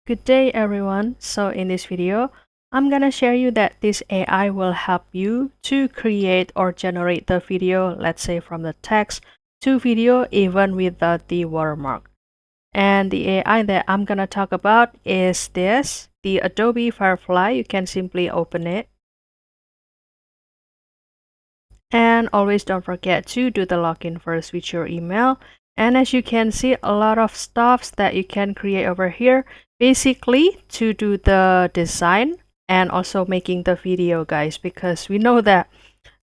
Good day everyone. So in this video, I'm gonna share you that this AI will help you to create or generate the video, let's say from the text to video even without the watermark. And the AI that I'm gonna talk about is this, the Adobe Firefly. You can simply open it. And always don't forget to do the login first with your email. And as you can see, a lot of stuffs that you can create over here, basically to do the design and also making the video, guys, because we know that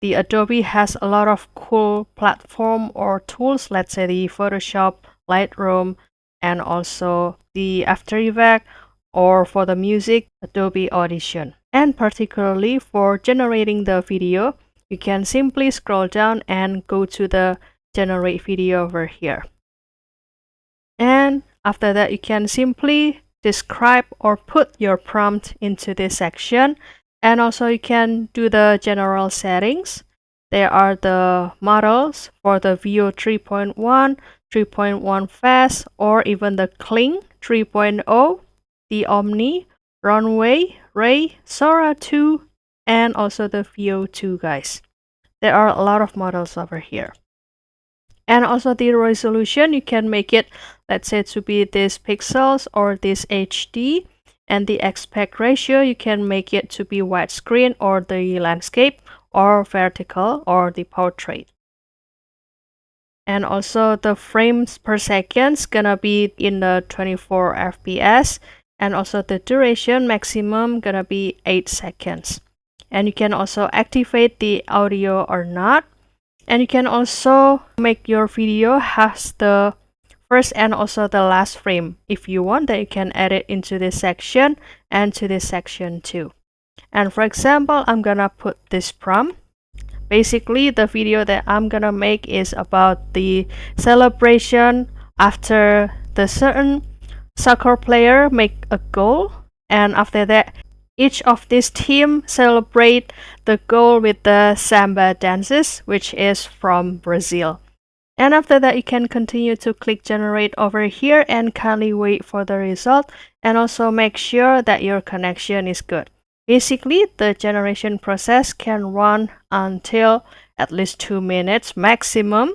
the Adobe has a lot of cool platform or tools, let's say the Photoshop, Lightroom, and also the After Effects, or for the music, Adobe Audition. And particularly for generating the video, you can simply scroll down and go to the generate video over here. And after that, you can simply describe or put your prompt into this section. And also you can do the general settings. There are the models for the VO 3.1, 3.1 fast, or even the Kling 3.0, the Omni, Runway, Ray, Sora 2, and also the VO2, guys. There are a lot of models over here. And also the resolution, you can make it, let's say, to be this pixels or this HD. And the aspect ratio, you can make it to be widescreen or the landscape or vertical or the portrait. And also the frames per second is gonna be in the 24 FPS. And also the duration maximum gonna be 8 seconds. And you can also activate the audio or not. And you can also make your video has the first and also the last frame. If you want, that you can add it into this section and to this section too. And for example, I'm gonna put this prompt. Basically, the video that I'm gonna make is about the celebration after the certain soccer player make a goal, and after that, each of this team celebrate the goal with the samba dances, which is from Brazil. And after that, you can continue to click generate over here and kindly wait for the result, and also make sure that your connection is good. Basically, the generation process can run until at least 2 minutes maximum.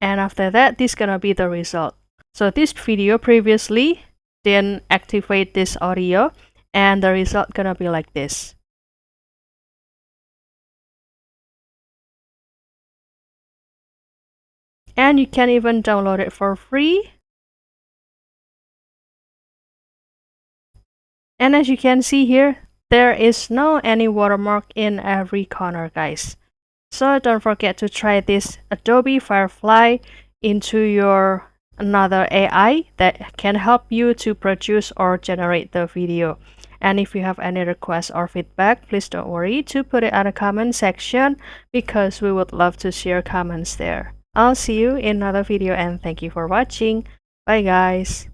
And after that, this is gonna be the result. So this video previously didn't activate this audio, and the result gonna be like this. And you can even download it for free. And as you can see here, there is no any watermark in every corner, guys. So don't forget to try this Adobe Firefly into your another AI that can help you to produce or generate the video. And if you have any requests or feedback, please don't worry to put it in the comment section, because we would love to share comments there. I'll see you in another video, and thank you for watching. Bye guys.